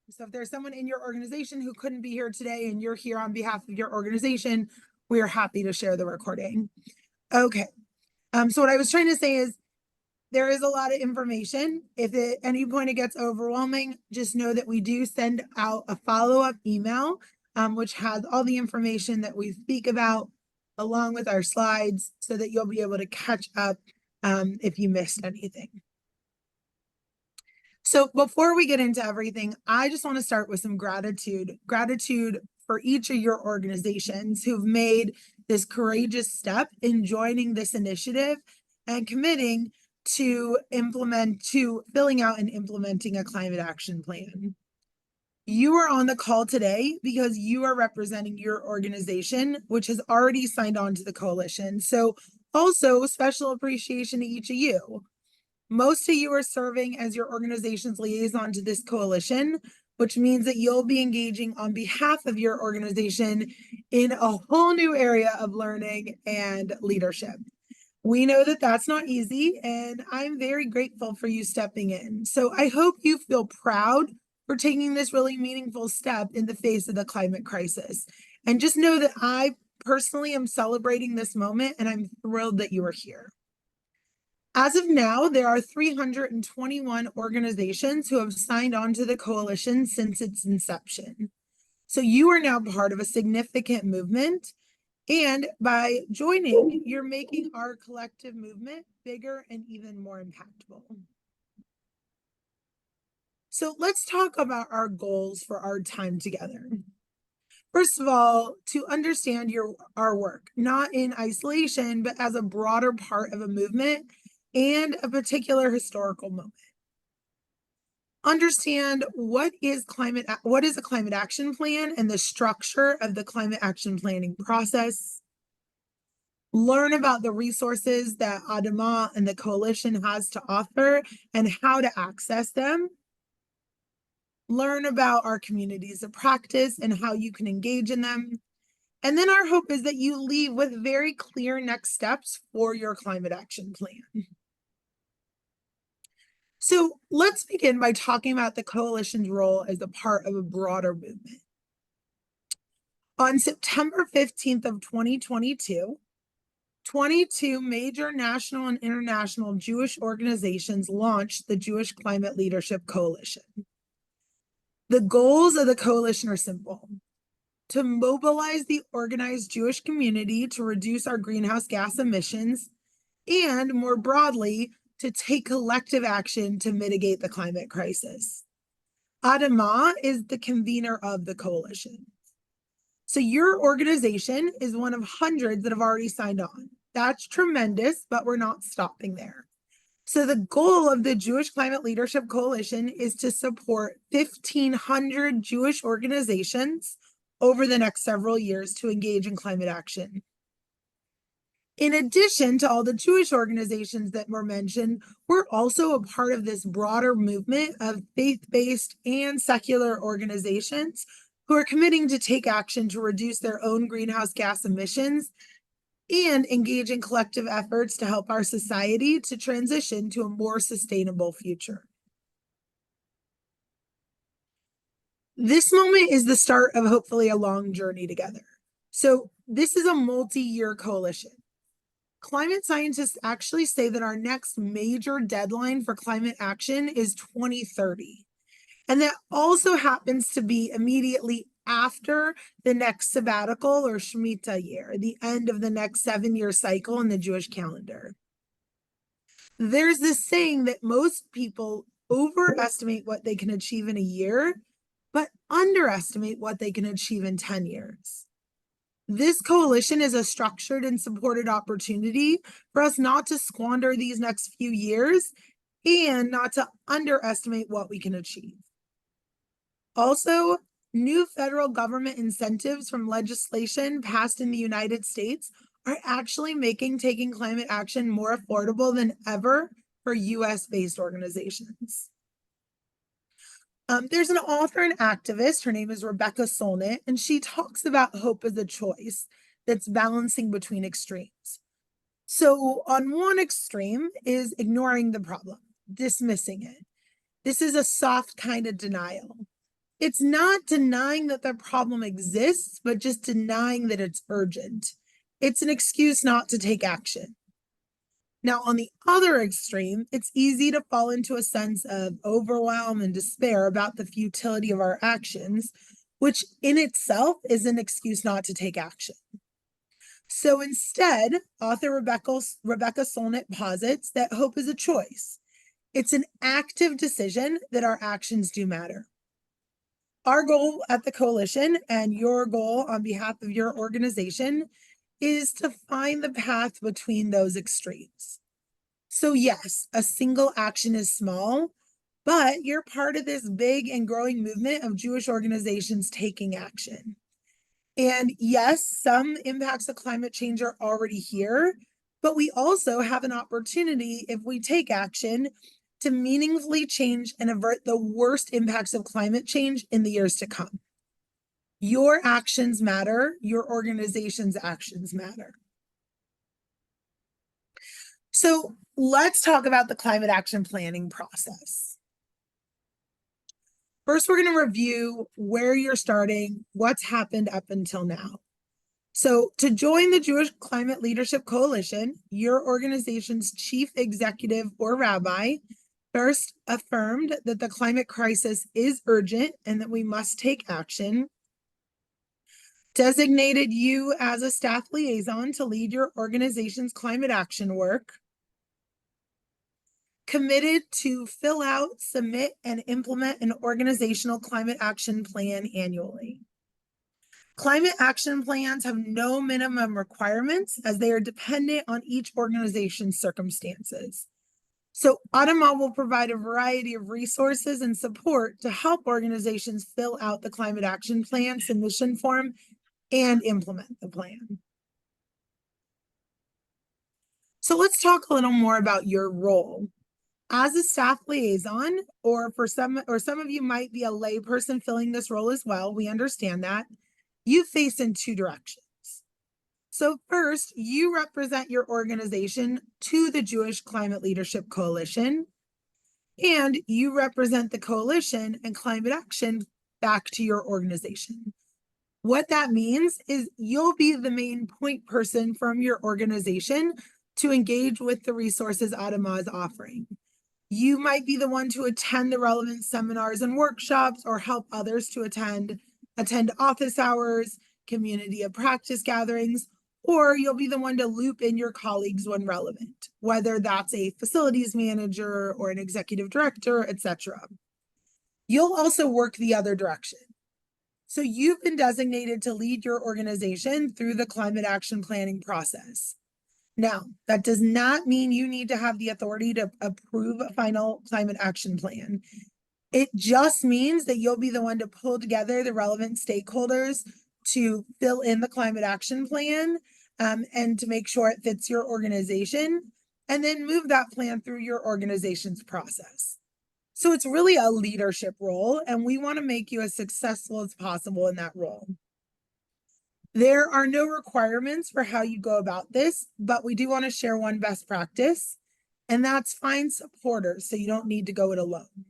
So if there's someone in your organization who couldn't be here today and you're here on behalf of your organization, we are happy to share the recording. Okay. So what I was trying to say is there is a lot of information. If at any point it gets overwhelming, just know that we do send out a follow-up email, which has all the information that we speak about along with our slides so that you'll be able to catch up if you missed anything. So before we get into everything, I just want to start with some gratitude. Gratitude for each of your organizations who've made this courageous step in joining this initiative and committing to filling out and implementing a climate action plan. You are on the call today because you are representing your organization, which has already signed on to the coalition. So also special appreciation to each of you. Most of you are serving as your organization's liaison to this coalition, which means that you'll be engaging on behalf of your organization in a whole new area of learning and leadership. We know that that's not easy, and I'm very grateful for you stepping in. So I hope you feel proud for taking this really meaningful step in the face of the climate crisis. And just know that I personally am celebrating this moment, and I'm thrilled that you are here. As of now, there are 321 organizations who have signed on to the coalition since its inception. So you are now part of a significant movement. And by joining, you're making our collective movement bigger and even more impactful. So let's talk about our goals for our time together. First of all, to understand our work, not in isolation, but as a broader part of a movement and a particular historical moment. Understand what is a climate action plan and the structure of the climate action planning process. Learn about the resources that Adama and the coalition has to offer and how to access them. Learn about our communities of practice and how you can engage in them. And then our hope is that you leave with very clear next steps for your climate action plan. So let's begin by talking about the coalition's role as a part of a broader movement. On September 15th of 2022, 22 major national and international Jewish organizations launched the Jewish Climate Leadership Coalition. The goals of the coalition are simple: to mobilize the organized Jewish community to reduce our greenhouse gas emissions, and more broadly, to take collective action to mitigate the climate crisis. Adama is the convener of the coalition. So your organization is one of hundreds that have already signed on. That's tremendous, but we're not stopping there. So the goal of the Jewish Climate Leadership Coalition is to support 1,500 Jewish organizations over the next several years to engage in climate action. In addition to all the Jewish organizations that were mentioned, we're also a part of this broader movement of faith-based and secular organizations who are committing to take action to reduce their own greenhouse gas emissions and engage in collective efforts to help our society to transition to a more sustainable future. This moment is the start of hopefully a long journey together. So this is a multi-year coalition. Climate scientists actually say that our next major deadline for climate action is 2030. And that also happens to be immediately after the next sabbatical or Shemitah year, the end of the next 7-year cycle in the Jewish calendar. There's this saying that most people overestimate what they can achieve in a year, but underestimate what they can achieve in 10 years. This coalition is a structured and supported opportunity for us not to squander these next few years and not to underestimate what we can achieve. Also, new federal government incentives from legislation passed in the United States are actually making taking climate action more affordable than ever for US-based organizations. There's an author and activist, her name is Rebecca Solnit, and she talks about hope as a choice that's balancing between extremes. So on one extreme is ignoring the problem, dismissing it. This is a soft kind of denial. It's not denying that the problem exists, but just denying that it's urgent. It's an excuse not to take action. Now, on the other extreme, it's easy to fall into a sense of overwhelm and despair about the futility of our actions, which in itself is an excuse not to take action. So instead, author Rebecca Solnit posits that hope is a choice. It's an active decision that our actions do matter. Our goal at the coalition and your goal on behalf of your organization is to find the path between those extremes. So yes, a single action is small, but you're part of this big and growing movement of Jewish organizations taking action. And yes, some impacts of climate change are already here, but we also have an opportunity, if we take action, to meaningfully change and avert the worst impacts of climate change in the years to come. Your actions matter, your organization's actions matter. So let's talk about the climate action planning process. First, we're going to review where you're starting, what's happened up until now. So to join the Jewish Climate Leadership Coalition, your organization's chief executive or rabbi first affirmed that the climate crisis is urgent and that we must take action, designated you as a staff liaison to lead your organization's climate action work, committed to fill out, submit, and implement an organizational climate action plan annually. Climate action plans have no minimum requirements as they are dependent on each organization's circumstances. So Adamah will provide a variety of resources and support to help organizations fill out the climate action plan submission form and implement the plan. So let's talk a little more about your role. As a staff liaison, or some of you might be a layperson filling this role as well, we understand that, you face in two directions. So first, you represent your organization to the Jewish Climate Leadership Coalition, and you represent the coalition and climate action back to your organization. What that means is you'll be the main point person from your organization to engage with the resources Adamah is offering. You might be the one to attend the relevant seminars and workshops or help others to attend office hours, community of practice gatherings, or you'll be the one to loop in your colleagues when relevant, whether that's a facilities manager or an executive director, etc. You'll also work the other direction. So you've been designated to lead your organization through the climate action planning process. Now, that does not mean you need to have the authority to approve a final climate action plan. It just means that you'll be the one to pull together the relevant stakeholders to fill in the climate action plan and to make sure it fits your organization, and then move that plan through your organization's process. So it's really a leadership role, and we want to make you as successful as possible in that role. There are no requirements for how you go about this, but we do want to share one best practice, and that's find supporters so you don't need to go it alone.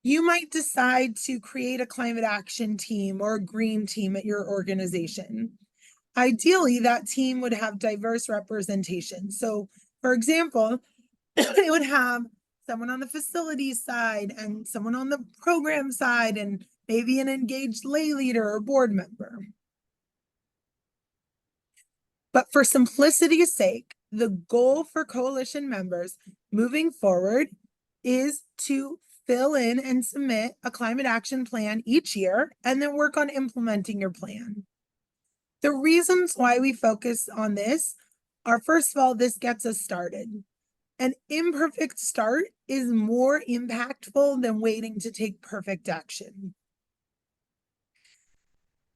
You might decide to create a climate action team or a green team at your organization. Ideally, that team would have diverse representation. So, for example, it would have someone on the facilities side and someone on the program side and maybe an engaged lay leader or board member. But for simplicity's sake, the goal for coalition members moving forward is to fill in and submit a climate action plan each year and then work on implementing your plan. The reasons why we focus on this are, first of all, this gets us started. An imperfect start is more impactful than waiting to take perfect action.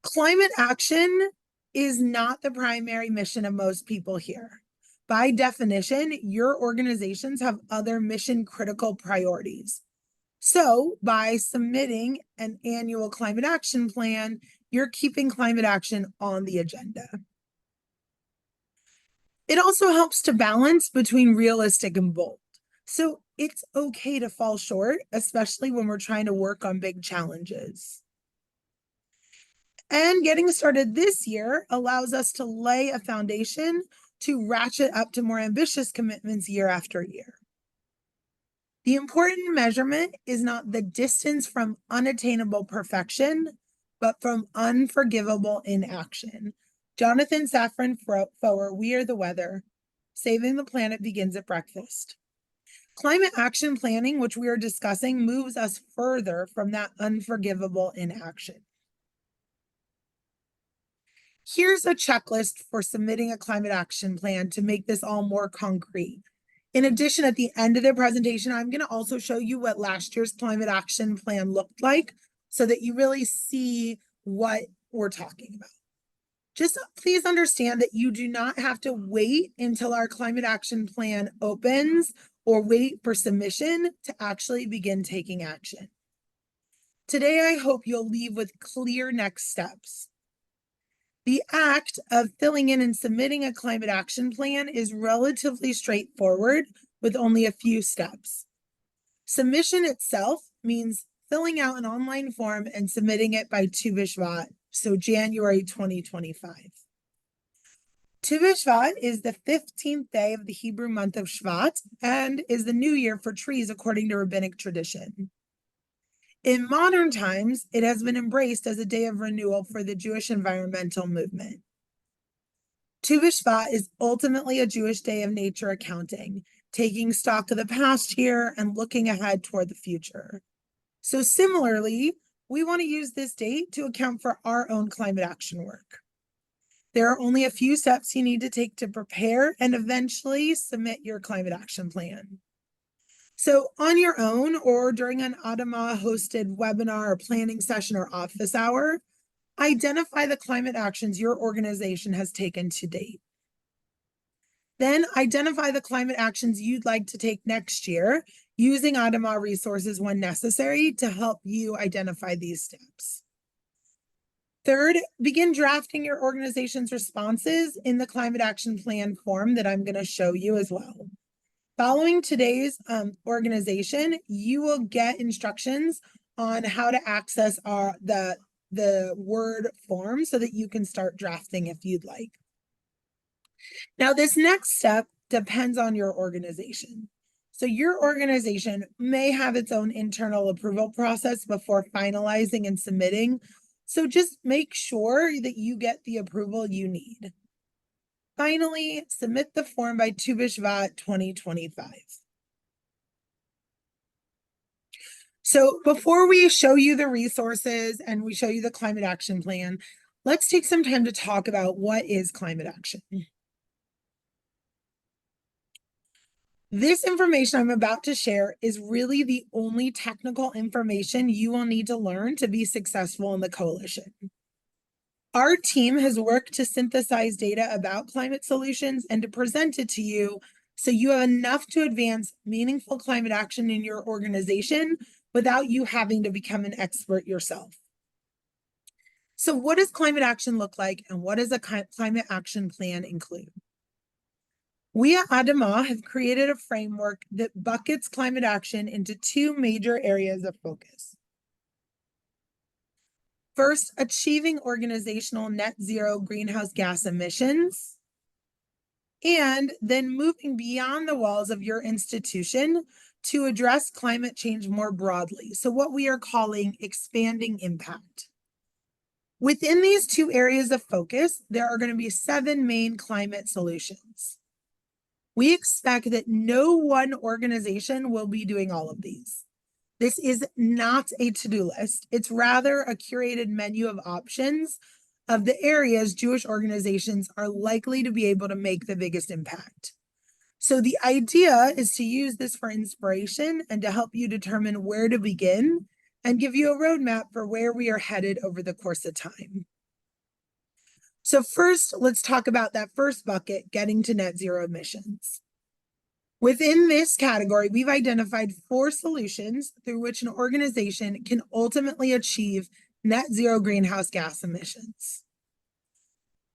Climate action is not the primary mission of most people here. By definition, your organizations have other mission critical priorities. So by submitting an annual climate action plan, you're keeping climate action on the agenda. It also helps to balance between realistic and bold. So it's okay to fall short, especially when we're trying to work on big challenges. And getting started this year allows us to lay a foundation to ratchet up to more ambitious commitments year after year. The important measurement is not the distance from unattainable perfection, but from unforgivable inaction. Jonathan Safran Foer, We Are the Weather. Saving the planet begins at breakfast. Climate action planning, which we are discussing, moves us further from that unforgivable inaction. Here's a checklist for submitting a climate action plan to make this all more concrete. In addition, at the end of the presentation, I'm going to also show you what last year's climate action plan looked like so that you really see what we're talking about. Just please understand that you do not have to wait until our climate action plan opens or wait for submission to actually begin taking action. Today, I hope you'll leave with clear next steps. The act of filling in and submitting a climate action plan is relatively straightforward with only a few steps. Submission itself means filling out an online form and submitting it by Tu B'Shvat, so January 2025. Tu B'Shvat is the 15th day of the Hebrew month of Shvat and is the new year for trees according to rabbinic tradition. In modern times, it has been embraced as a day of renewal for the Jewish environmental movement. Tu B'Shvat is ultimately a Jewish day of nature accounting, taking stock of the past year and looking ahead toward the future. So similarly, we want to use this date to account for our own climate action work. There are only a few steps you need to take to prepare and eventually submit your climate action plan. So on your own or during an Adama hosted webinar or planning session or office hour, identify the climate actions your organization has taken to date. Then identify the climate actions you'd like to take next year using Adama resources when necessary to help you identify these steps. Third, begin drafting your organization's responses in the climate action plan form that I'm going to show you as well. Following today's organization, you will get instructions on how to access the Word form so that you can start drafting if you'd like. Now, this next step depends on your organization. So your organization may have its own internal approval process before finalizing and submitting. So just make sure that you get the approval you need. Finally, submit the form by Tu B'Shvat 2025. So before we show you the resources and we show you the climate action plan, let's take some time to talk about what is climate action. This information I'm about to share is really the only technical information you will need to learn to be successful in the coalition. Our team has worked to synthesize data about climate solutions and to present it to you so you have enough to advance meaningful climate action in your organization without you having to become an expert yourself. So what does climate action look like and what does a climate action plan include? We at Adama have created a framework that buckets climate action into two major areas of focus. First, achieving organizational net zero greenhouse gas emissions, and then moving beyond the walls of your institution to address climate change more broadly. So what we are calling expanding impact. Within these two areas of focus, there are going to be 7 main climate solutions. We expect that no one organization will be doing all of these. This is not a to-do list. It's rather a curated menu of options of the areas Jewish organizations are likely to be able to make the biggest impact. So the idea is to use this for inspiration and to help you determine where to begin and give you a roadmap for where we are headed over the course of time. So first, let's talk about that first bucket, getting to net zero emissions. Within this category, we've identified 4 solutions through which an organization can ultimately achieve net zero greenhouse gas emissions.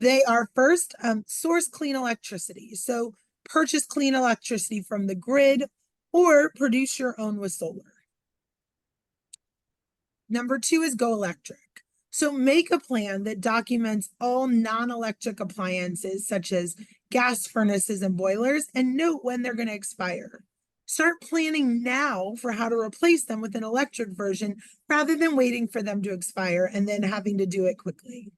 They are first, source clean electricity. So purchase clean electricity from the grid or produce your own with solar. Number 2 is go electric. So make a plan that documents all non-electric appliances such as gas furnaces and boilers and note when they're going to expire. Start planning now for how to replace them with an electric version rather than waiting for them to expire and then having to do it quickly.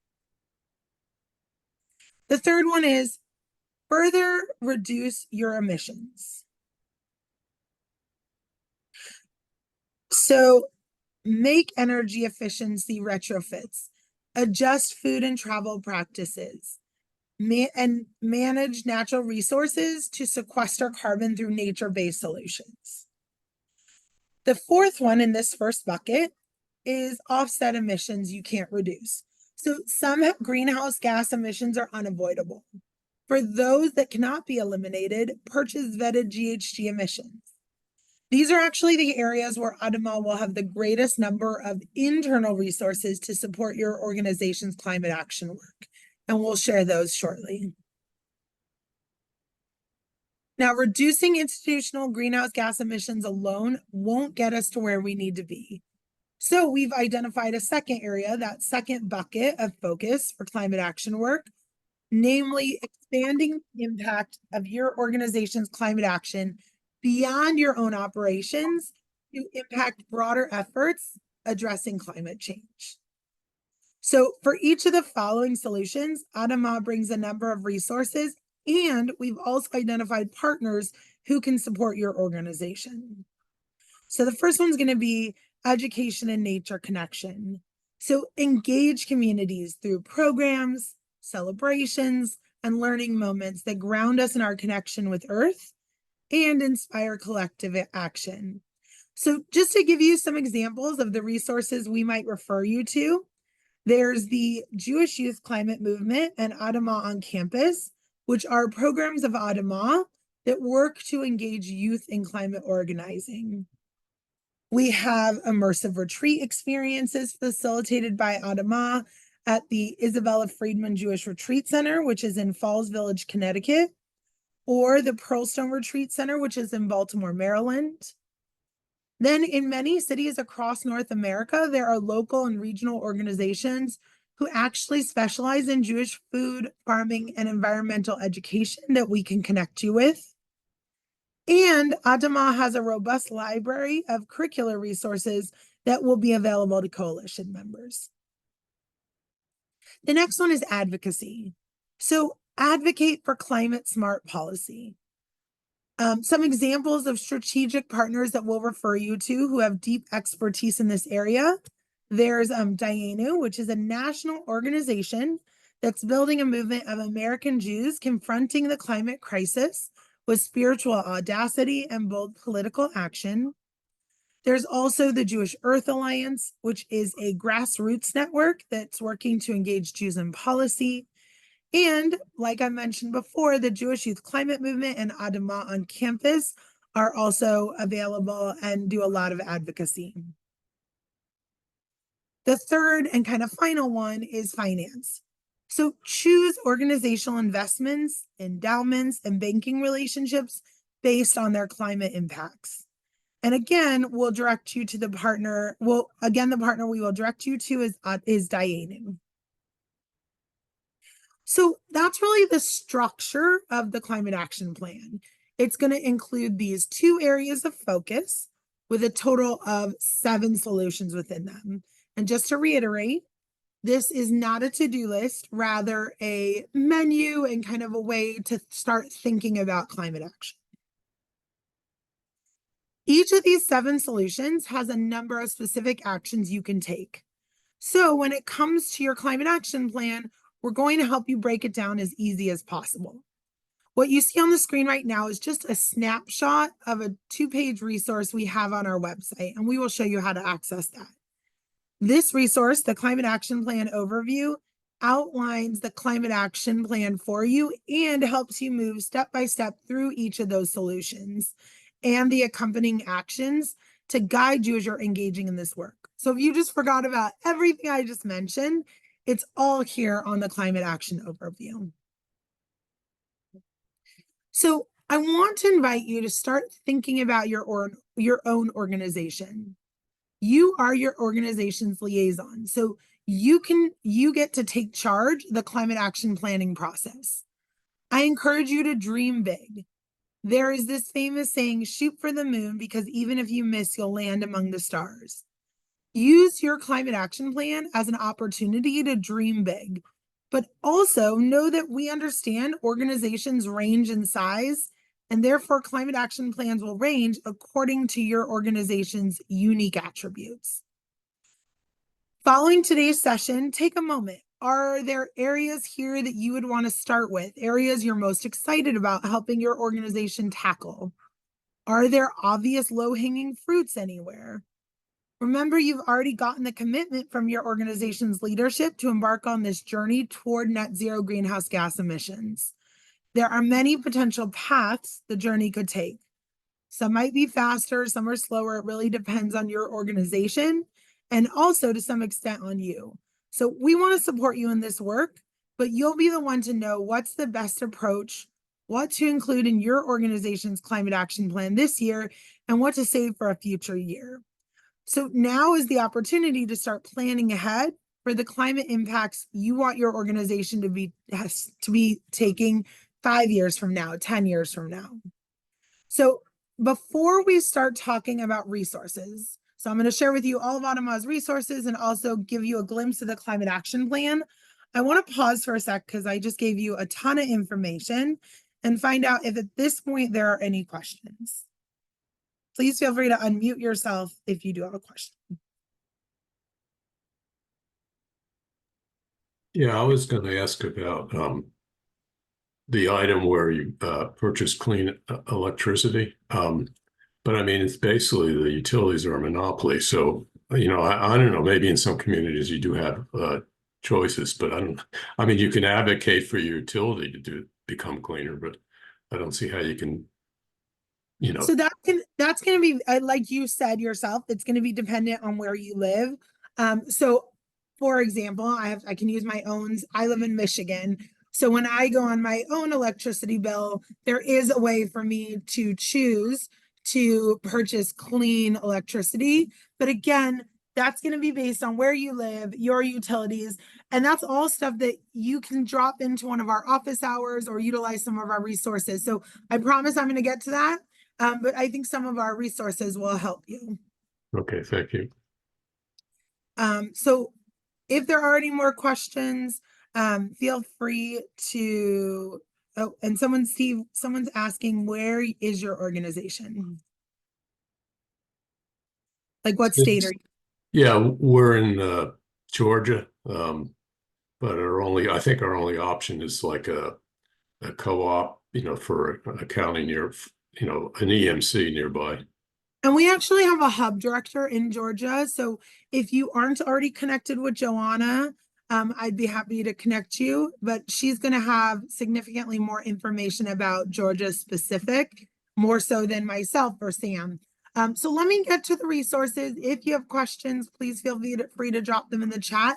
The third one is further reduce your emissions. So make energy efficiency retrofits, adjust food and travel practices, and manage natural resources to sequester carbon through nature-based solutions. The fourth one in this first bucket is offset emissions you can't reduce. So some greenhouse gas emissions are unavoidable. For those that cannot be eliminated, purchase vetted GHG emissions. These are actually the areas where ADAMA will have the greatest number of internal resources to support your organization's climate action work, and we'll share those shortly. Now, reducing institutional greenhouse gas emissions alone won't get us to where we need to be. So we've identified a second area, that second bucket of focus for climate action work, namely expanding the impact of your organization's climate action beyond your own operations to impact broader efforts addressing climate change. So for each of the following solutions, ADAMA brings a number of resources, and we've also identified partners who can support your organization. So the first one's going to be education and nature connection. So engage communities through programs, celebrations, and learning moments that ground us in our connection with Earth and inspire collective action. So just to give you some examples of the resources we might refer you to, there's the Jewish Youth Climate Movement and ADAMA on Campus, which are programs of ADAMA that work to engage youth in climate organizing. We have immersive retreat experiences facilitated by ADAMA at the Isabella Friedman Jewish Retreat Center, which is in Falls Village, Connecticut, or the Pearlstone Retreat Center, which is in Baltimore, Maryland. Then in many cities across North America, there are local and regional organizations who actually specialize in Jewish food, farming, and environmental education that we can connect you with. And ADAMA has a robust library of curricular resources that will be available to coalition members. The next one is advocacy. So advocate for climate smart policy. Some examples of strategic partners that we'll refer you to who have deep expertise in this area. There's Dayenu, which is a national organization that's building a movement of American Jews confronting the climate crisis with spiritual audacity and bold political action. There's also the Jewish Earth Alliance, which is a grassroots network that's working to engage Jews in policy. And like I mentioned before, the Jewish Youth Climate Movement and ADAMA on Campus are also available and do a lot of advocacy. The third and kind of final one is finance. So choose organizational investments, endowments, and banking relationships based on their climate impacts. And again, we'll direct you to the partner. Well, again, the partner we will direct you to is Dayenu. So that's really the structure of the climate action plan. It's going to include these 2 areas of focus with a total of 7 solutions within them. And just to reiterate, this is not a to-do list, rather a menu and kind of a way to start thinking about climate action. Each of these 7 solutions has a number of specific actions you can take. So when it comes to your climate action plan, we're going to help you break it down as easy as possible. What you see on the screen right now is just a snapshot of a 2-page resource we have on our website, and we will show you how to access that. This resource, the Climate Action Plan Overview, outlines the climate action plan for you and helps you move step by step through each of those solutions and the accompanying actions to guide you as you're engaging in this work. So if you just forgot about everything I just mentioned, it's all here on the Climate Action Overview. So I want to invite you to start thinking about your own organization. You are your organization's liaison. So you get to take charge of the climate action planning process. I encourage you to dream big. There is this famous saying, shoot for the moon, because even if you miss, you'll land among the stars. Use your climate action plan as an opportunity to dream big, but also know that we understand organizations range in size, and therefore climate action plans will range according to your organization's unique attributes. Following today's session, take a moment. Are there areas here that you would want to start with? Areas you're most excited about helping your organization tackle? Are there obvious low-hanging fruits anywhere? Remember, you've already gotten the commitment from your organization's leadership to embark on this journey toward net zero greenhouse gas emissions. There are many potential paths the journey could take. Some might be faster, some are slower. It really depends on your organization and also to some extent on you. So we want to support you in this work, but you'll be the one to know what's the best approach, what to include in your organization's climate action plan this year, and what to save for a future year. So now is the opportunity to start planning ahead for the climate impacts you want your organization to be taking 5 years from now, 10 years from now. So before we start talking about resources, so I'm going to share with you all of Adama's resources and also give you a glimpse of the climate action plan. I want to pause for a sec because I just gave you a ton of information and find out if at this point there are any questions. Please feel free to unmute yourself if you do have a question. Yeah, I was going to ask about the item where you purchase clean electricity. But I mean, it's basically the utilities are a monopoly. So, you know, I don't know, maybe in some communities you do have choices, but I mean, you can advocate for your utility to become cleaner, but I don't see how you can, you know. So that's going to be, like you said yourself, it's going to be dependent on where you live. So for example, I can use my own, I live in Michigan. So when I go on my own electricity bill, there is a way for me to choose to purchase clean electricity. But again, that's going to be based on where you live, your utilities, and that's all stuff that you can drop into one of our office hours or utilize some of our resources. So I promise I'm going to get to that. But I think some of our resources will help you. Okay, thank you. So if there are any more questions, feel free to, oh, and someone's asking, where is your organization? Like what state are you? Yeah, we're in Georgia, but I think our only option is like a co-op, you know, for a county near, you know, an EMC nearby. And we actually have a hub director in Georgia. So if you aren't already connected with Joanna, I'd be happy to connect you, but she's going to have significantly more information about Georgia specific, more so than myself or Sam. So let me get to the resources. If you have questions, please feel free to drop them in the chat.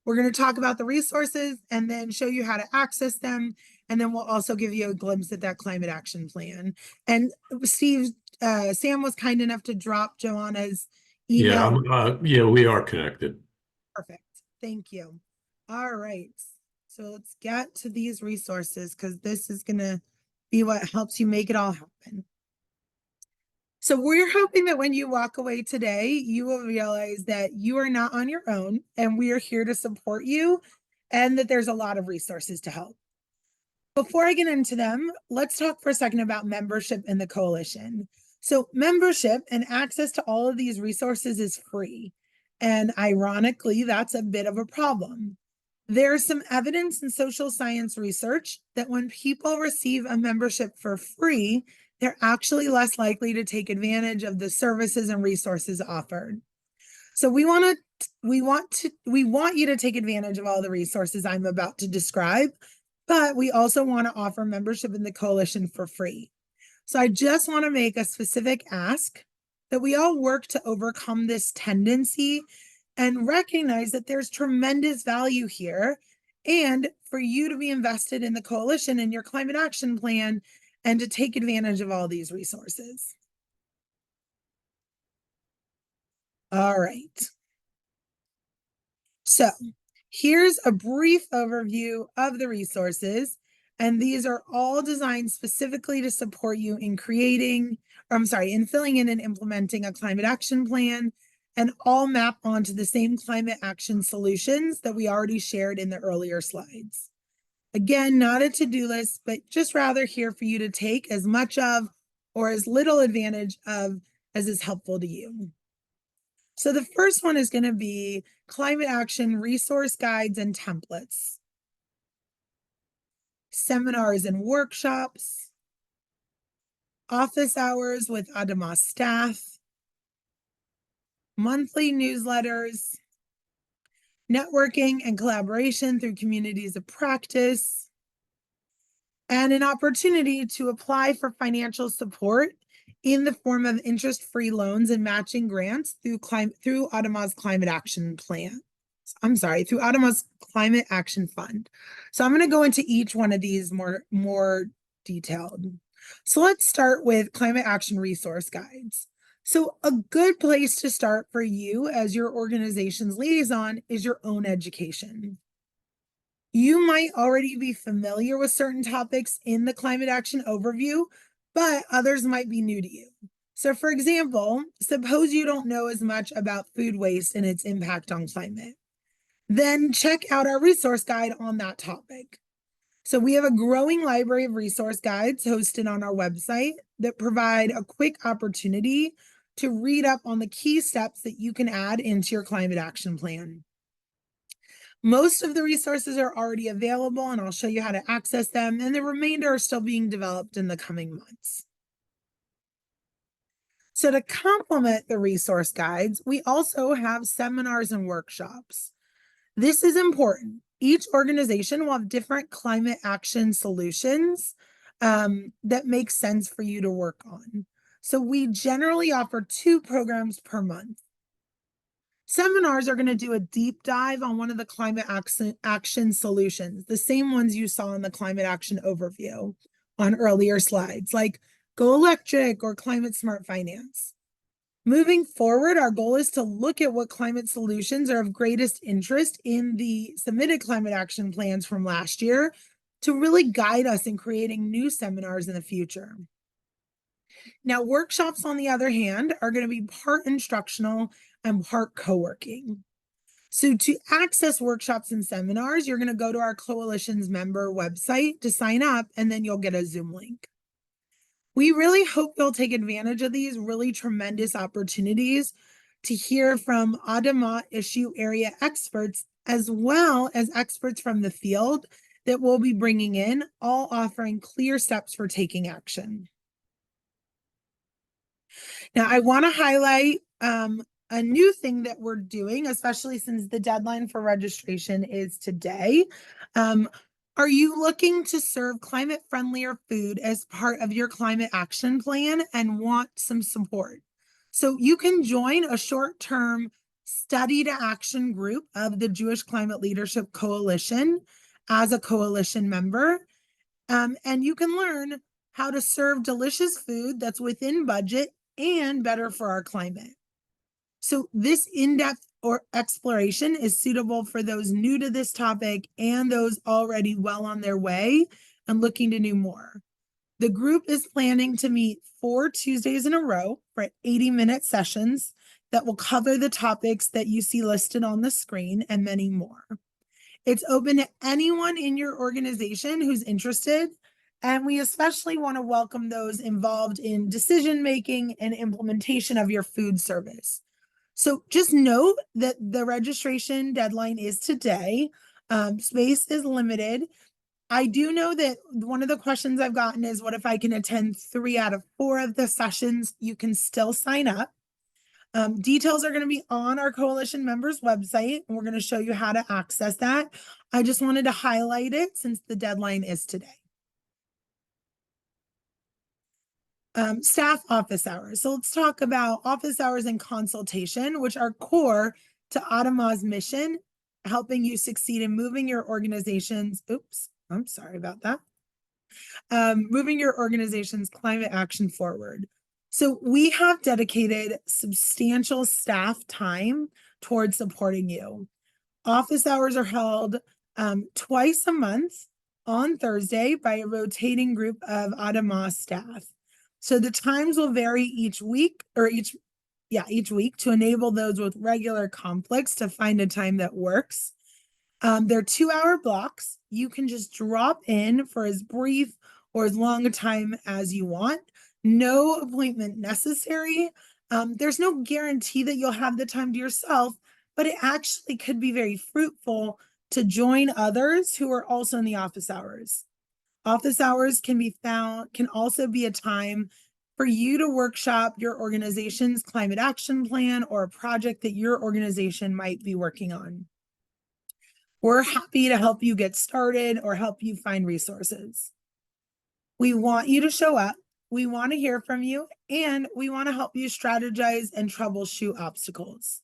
We're going to talk about the resources and then show you how to access them. And then we'll also give you a glimpse at that climate action plan. And Steve, Sam was kind enough to drop Joanna's email. Yeah, we are connected. Perfect. Thank you. All right. So let's get to these resources because this is going to be what helps you make it all happen. So we're hoping that when you walk away today, you will realize that you are not on your own and we are here to support you and that there's a lot of resources to help. Before I get into them, let's talk for a second about membership in the coalition. So membership and access to all of these resources is free. And ironically, that's a bit of a problem. There's some evidence in social science research that when people receive a membership for free, they're actually less likely to take advantage of the services and resources offered. So we want you to take advantage of all the resources I'm about to describe, but we also want to offer membership in the coalition for free. So I just want to make a specific ask that we all work to overcome this tendency and recognize that there's tremendous value here and for you to be invested in the coalition and your climate action plan and to take advantage of all these resources. All right. So here's a brief overview of the resources, and these are all designed specifically to support you in in filling in and implementing a climate action plan, and all map onto the same climate action solutions that we already shared in the earlier slides. Again, not a to-do list, but just rather here for you to take as much of or as little advantage of as is helpful to you. So the first one is going to be climate action resource guides and templates, seminars and workshops, office hours with Adama staff, monthly newsletters, networking and collaboration through communities of practice, and an opportunity to apply for financial support in the form of interest-free loans and matching grants through Adama's Climate Action Plan. Through Adama's Climate Action Fund. So I'm going to go into each one of these more detailed. So let's start with climate action resource guides. So a good place to start for you as your organization's liaison is your own education. You might already be familiar with certain topics in the climate action overview, but others might be new to you. So for example, suppose you don't know as much about food waste and its impact on climate. Then check out our resource guide on that topic. So we have a growing library of resource guides hosted on our website that provide a quick opportunity to read up on the key steps that you can add into your climate action plan. Most of the resources are already available, and I'll show you how to access them, and the remainder are still being developed in the coming months. So to complement the resource guides, we also have seminars and workshops. This is important. Each organization will have different climate action solutions that make sense for you to work on. So we generally offer 2 programs per month. Seminars are going to do a deep dive on one of the climate action solutions, the same ones you saw in the climate action overview on earlier slides, like Go Electric or Climate Smart Finance. Moving forward, our goal is to look at what climate solutions are of greatest interest in the submitted climate action plans from last year to really guide us in creating new seminars in the future. Now, workshops, on the other hand, are going to be part instructional and part co-working. So to access workshops and seminars, you're going to go to our coalition's member website to sign up, and then you'll get a Zoom link. We really hope you'll take advantage of these really tremendous opportunities to hear from Adama issue area experts, as well as experts from the field that we'll be bringing in, all offering clear steps for taking action. Now, I want to highlight a new thing that we're doing, especially since the deadline for registration is today. Are you looking to serve climate friendlier food as part of your climate action plan and want some support? So you can join a short-term study to action group of the Jewish Climate Leadership Coalition as a coalition member. And you can learn how to serve delicious food that's within budget and better for our climate. So this in-depth exploration is suitable for those new to this topic and those already well on their way and looking to do more. The group is planning to meet 4 Tuesdays in a row for 80-minute sessions that will cover the topics that you see listed on the screen and many more. It's open to anyone in your organization who's interested, and we especially want to welcome those involved in decision-making and implementation of your food service. So just note that the registration deadline is today. Space is limited. I do know that one of the questions I've gotten is, what if I can attend 3 out of 4 of the sessions? You can still sign up. Details are going to be on our coalition members website, and we're going to show you how to access that. I just wanted to highlight it since the deadline is today. Staff office hours. So let's talk about office hours and consultation, which are core to Adama's mission, helping you succeed in moving your organizations. Oops, I'm sorry about that. Moving your organization's climate action forward. So we have dedicated substantial staff time towards supporting you. Office hours are held twice a month on Thursday by a rotating group of Adama staff. So the times will vary each week to enable those with regular conflicts to find a time that works. They're 2-hour blocks. You can just drop in for as brief or as long a time as you want. No appointment necessary. There's no guarantee that you'll have the time to yourself, but it actually could be very fruitful to join others who are also in the office hours. Office hours can also be a time for you to workshop your organization's climate action plan or a project that your organization might be working on. We're happy to help you get started or help you find resources. We want you to show up. We want to hear from you, and we want to help you strategize and troubleshoot obstacles.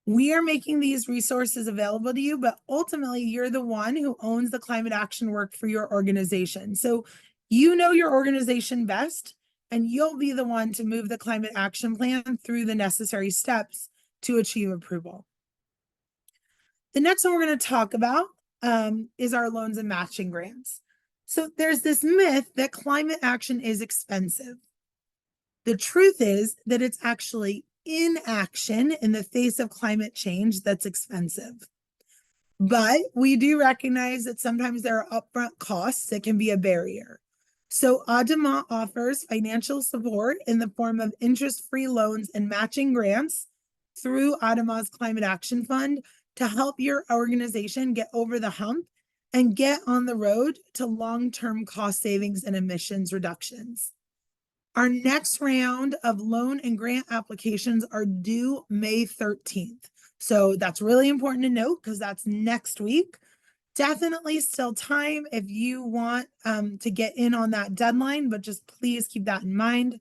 We are making these resources available to you, but ultimately you're the one who owns the climate action work for your organization. So you know your organization best, and you'll be the one to move the climate action plan through the necessary steps to achieve approval. The next one we're going to talk about is our loans and matching grants. So there's this myth that climate action is expensive. The truth is that it's actually inaction in the face of climate change that's expensive. But we do recognize that sometimes there are upfront costs that can be a barrier. So Adama offers financial support in the form of interest-free loans and matching grants through Adama's Climate Action Fund to help your organization get over the hump and get on the road to long-term cost savings and emissions reductions. Our next round of loan and grant applications are due May 13th. So that's really important to note because that's next week. Definitely still time if you want to get in on that deadline, but just please keep that in mind.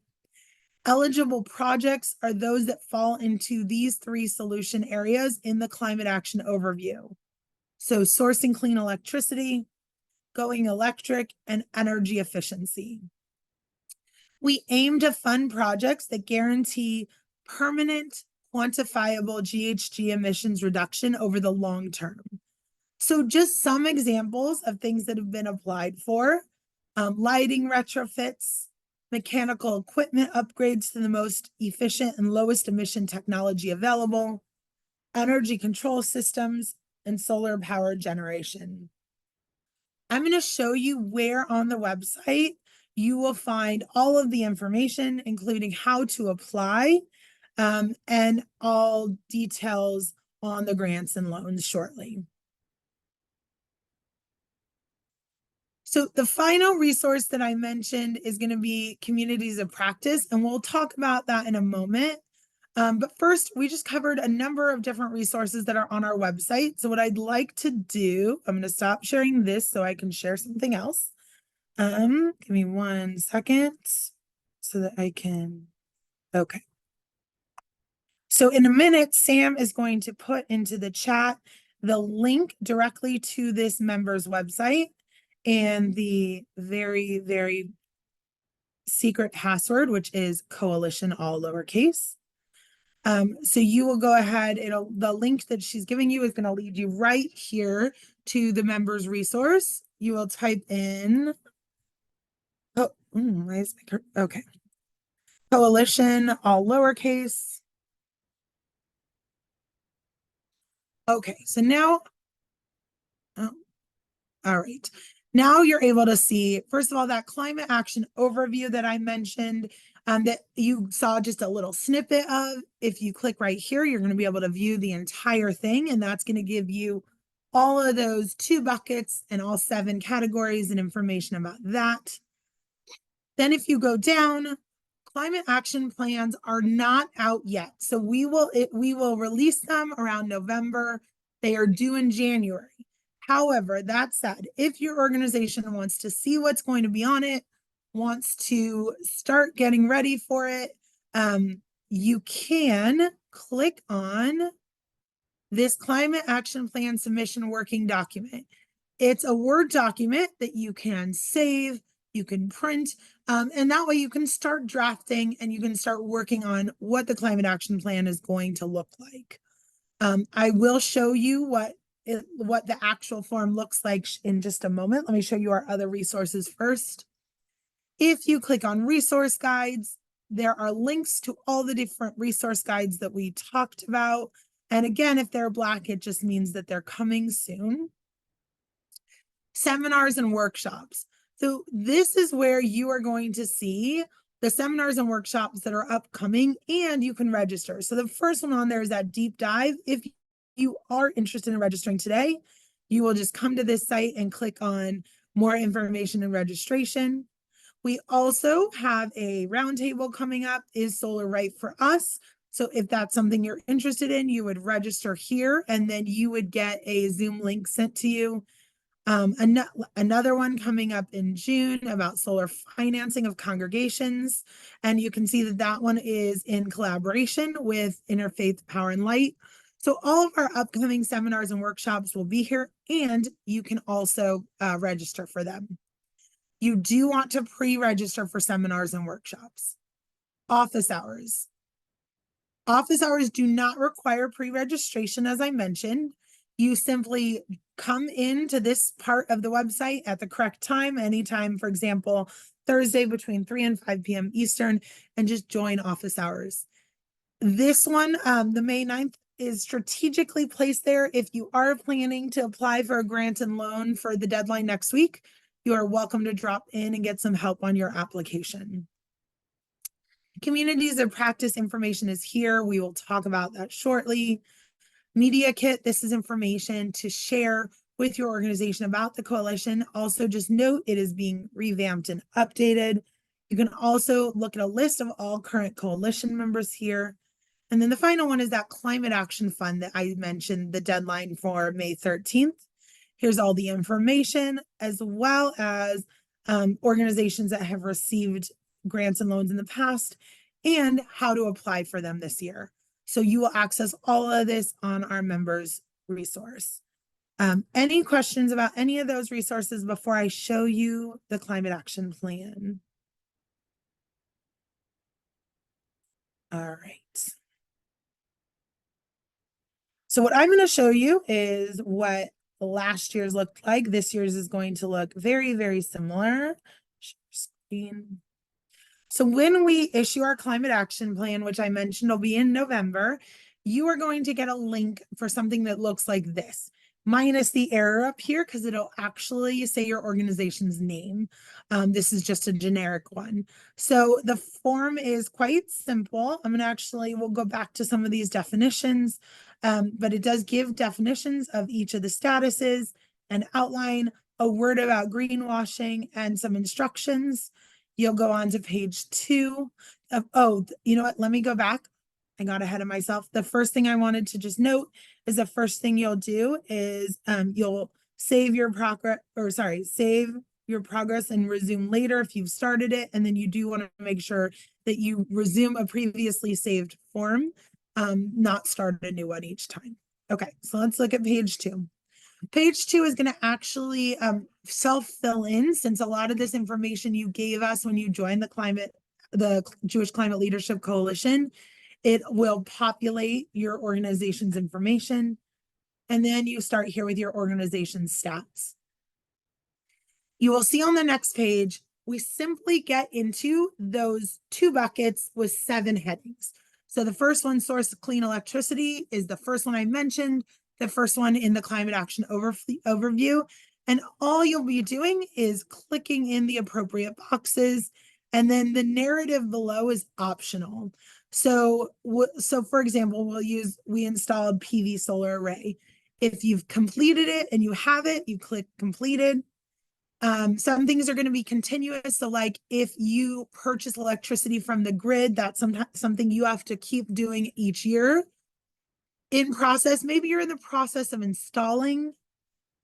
Eligible projects are those that fall into these 3 solution areas in the climate action overview. So sourcing clean electricity, going electric, and energy efficiency. We aim to fund projects that guarantee permanent, quantifiable GHG emissions reduction over the long term. So just some examples of things that have been applied for: lighting retrofits, mechanical equipment upgrades to the most efficient and lowest emission technology available, energy control systems, and solar power generation. I'm going to show you where on the website you will find all of the information, including how to apply, and all details on the grants and loans shortly. So the final resource that I mentioned is going to be communities of practice, and we'll talk about that in a moment. But first, we just covered a number of different resources that are on our website. So what I'd like to do, I'm going to stop sharing this so I can share something else. Give me 1 second so that I can, okay. So in a minute, Sam is going to put into the chat the link directly to this member's website and the very, very secret password, which is coalition, all lowercase. So you will go ahead, the link that she's giving you is going to lead you right here to the member's resource. You will type in, okay. Coalition, all lowercase. Okay, so now, all right. Now you're able to see, first of all, that climate action overview that I mentioned, that you saw just a little snippet of. If you click right here, you're going to be able to view the entire thing, and that's going to give you all of those 2 buckets and all 7 categories and information about that. Then if you go down, climate action plans are not out yet. So we will release them around November. They are due in January. However, that said, if your organization wants to see what's going to be on it, wants to start getting ready for it, you can click on this climate action plan submission working document. It's a Word document that you can save, you can print, and that way you can start drafting and you can start working on what the climate action plan is going to look like. I will show you what the actual form looks like in just a moment. Let me show you our other resources first. If you click on resource guides, there are links to all the different resource guides that we talked about. And again, if they're black, it just means that they're coming soon. Seminars and workshops. So this is where you are going to see the seminars and workshops that are upcoming, and you can register. So the first one on there is that deep dive. If you are interested in registering today, you will just come to this site and click on more information and registration. We also have a roundtable coming up, Is Solar Right for Us? So if that's something you're interested in, you would register here and then you would get a Zoom link sent to you. Another one coming up in June about solar financing of congregations. And you can see that that one is in collaboration with Interfaith Power and Light. So all of our upcoming seminars and workshops will be here, and you can also register for them. You do want to pre-register for seminars and workshops. Office hours. Office hours do not require pre-registration, as I mentioned. You simply come into this part of the website at the correct time, anytime, for example, Thursday between 3 and 5 p.m. Eastern, and just join office hours. This one, the May 9th, is strategically placed there. If you are planning to apply for a grant and loan for the deadline next week, you are welcome to drop in and get some help on your application. Communities of practice information is here. We will talk about that shortly. Media kit, this is information to share with your organization about the coalition. Also, just note it is being revamped and updated. You can also look at a list of all current coalition members here. And then the final one is that climate action fund that I mentioned, the deadline for May 13th. Here's all the information, as well as organizations that have received grants and loans in the past and how to apply for them this year. So you will access all of this on our members resource. Any questions about any of those resources before I show you the climate action plan? All right. So what I'm going to show you is what last year's looked like. This year's is going to look very, very similar. Share screen. So when we issue our climate action plan, which I mentioned will be in November, you are going to get a link for something that looks like this, minus the error up here, because it'll actually say your organization's name. This is just a generic one. So the form is quite simple. We'll go back to some of these definitions, but it does give definitions of each of the statuses and outline a word about greenwashing and some instructions. You'll go on to page 2 of, you know what? Let me go back. I got ahead of myself. The first thing I wanted to just note is the first thing you'll do is you'll save your progress, save your progress and resume later if you've started it. And then you do want to make sure that you resume a previously saved form, not start a new one each time. Okay, so let's look at page 2. Page 2 is going to actually self-fill in, since a lot of this information you gave us when you joined the Jewish Climate Leadership Coalition. It will populate your organization's information. And then you start here with your organization's stats. You will see on the next page, we simply get into those 2 buckets with 7 headings. So the first one, source of clean electricity, is the first one I mentioned. The first one in the climate action overview. And all you'll be doing is clicking in the appropriate boxes. And then the narrative below is optional. So for example, we installed PV solar array. If you've completed it and you have it, you click completed. Some things are going to be continuous. So like if you purchase electricity from the grid, that's something you have to keep doing each year. In process, maybe you're in the process of installing,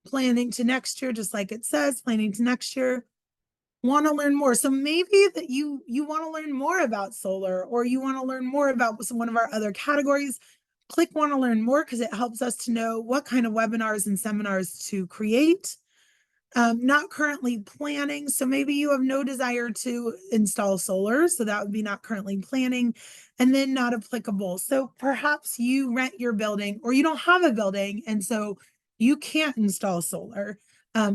planning to next year, just like it says, planning to next year, want to learn more. So maybe that you want to learn more about solar, or you want to learn more about one of our other categories. Click want to learn more, because it helps us to know what kind of webinars and seminars to create. Not currently planning, so maybe you have no desire to install solar, so that would be not currently planning, and then not applicable. So perhaps you rent your building or you don't have a building, and so you can't install solar.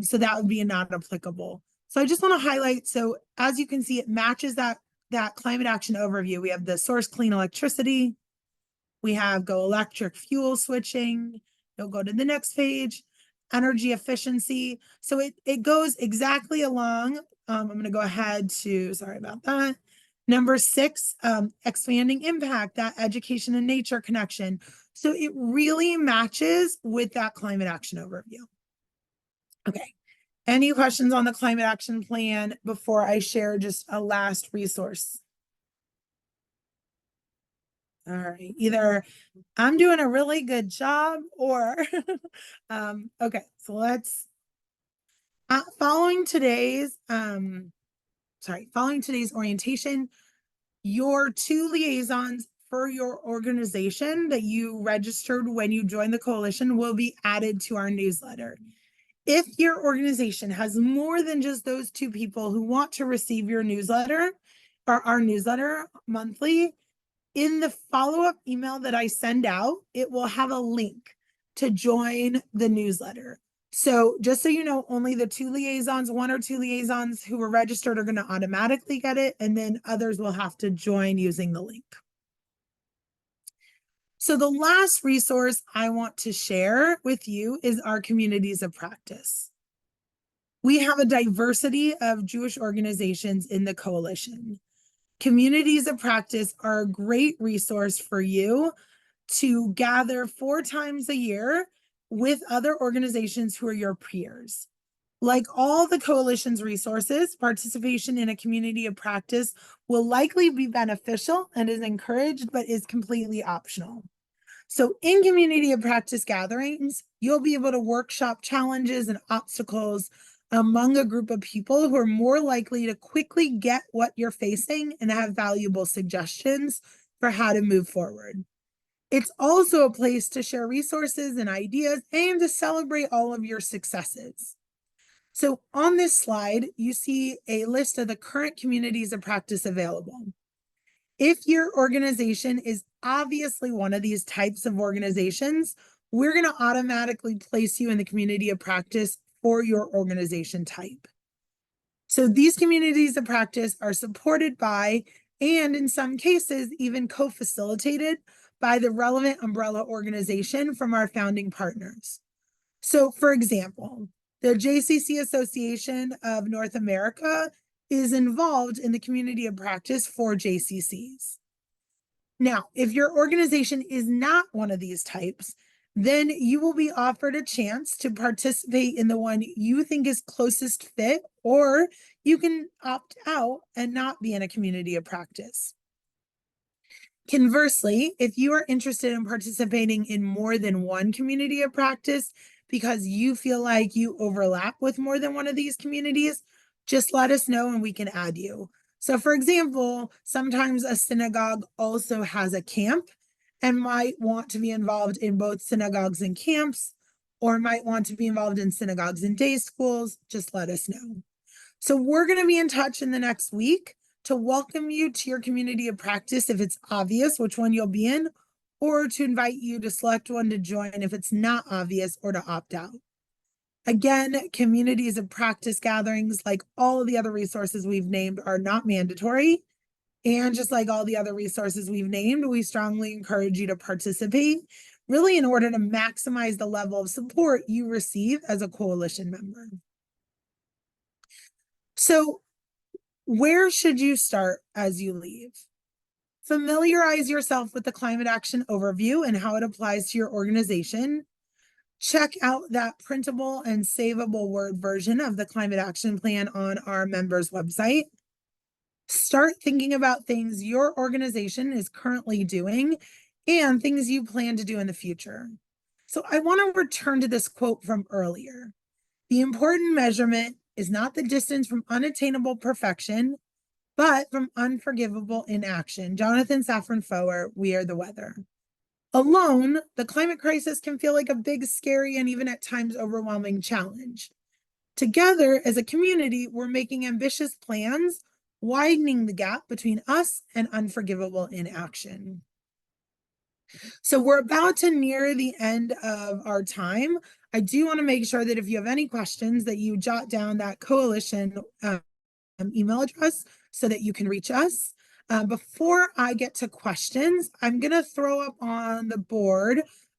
So that would be not applicable. So I just want to highlight, so as you can see, it matches that climate action overview. We have the source clean electricity. We have go electric fuel switching. You'll go to the next page, energy efficiency. So it goes exactly along. I'm going to go ahead to, sorry about that. Number 6, expanding impact, that education and nature connection. So it really matches with that climate action overview. Okay. Any questions on the climate action plan before I share just a last resource? All right, either I'm doing a really good job or okay, so let's following today's orientation, your 2 liaisons for your organization that you registered when you joined the coalition will be added to our newsletter. If your organization has more than just those 2 people who want to receive your newsletter or our newsletter monthly, in the follow-up email that I send out, it will have a link to join the newsletter. So just so you know, only the 2 liaisons, 1 or 2 liaisons who were registered are going to automatically get it, and then others will have to join using the link. So the last resource I want to share with you is our communities of practice. We have a diversity of Jewish organizations in the coalition. Communities of practice are a great resource for you to gather 4 times a year with other organizations who are your peers. Like all the coalition's resources, participation in a community of practice will likely be beneficial and is encouraged, but is completely optional. So in community of practice gatherings, you'll be able to workshop challenges and obstacles among a group of people who are more likely to quickly get what you're facing and have valuable suggestions for how to move forward. It's also a place to share resources and ideas and to celebrate all of your successes. So on this slide, you see a list of the current communities of practice available. If your organization is obviously one of these types of organizations, we're going to automatically place you in the community of practice for your organization type. So these communities of practice are supported by, and in some cases, even co-facilitated by the relevant umbrella organization from our founding partners. So for example, the JCC Association of North America is involved in the community of practice for JCCs. Now, if your organization is not one of these types, then you will be offered a chance to participate in the one you think is closest fit, or you can opt out and not be in a community of practice. Conversely, if you are interested in participating in more than one community of practice because you feel like you overlap with more than one of these communities, just let us know and we can add you. So for example, sometimes a synagogue also has a camp and might want to be involved in both synagogues and camps, or might want to be involved in synagogues and day schools. Just let us know. So we're going to be in touch in the next week to welcome you to your community of practice if it's obvious which one you'll be in, or to invite you to select one to join if it's not obvious, or to opt out. Again, communities of practice gatherings, like all of the other resources we've named, are not mandatory. And just like all the other resources we've named, we strongly encourage you to participate, really in order to maximize the level of support you receive as a coalition member. So where should you start as you leave? Familiarize yourself with the climate action overview and how it applies to your organization. Check out that printable and savable Word version of the climate action plan on our members' website. Start thinking about things your organization is currently doing and things you plan to do in the future. So I want to return to this quote from earlier. The important measurement is not the distance from unattainable perfection, but from unforgivable inaction. Jonathan Safran Foer, We Are the Weather. Alone, the climate crisis can feel like a big, scary, and even at times overwhelming challenge. Together as a community, we're making ambitious plans, widening the gap between us and unforgivable inaction. So we're about to near the end of our time. I do want to make sure that if you have any questions that you jot down that coalition email address so that you can reach us. Before I get to questions, I'm going to throw up on the board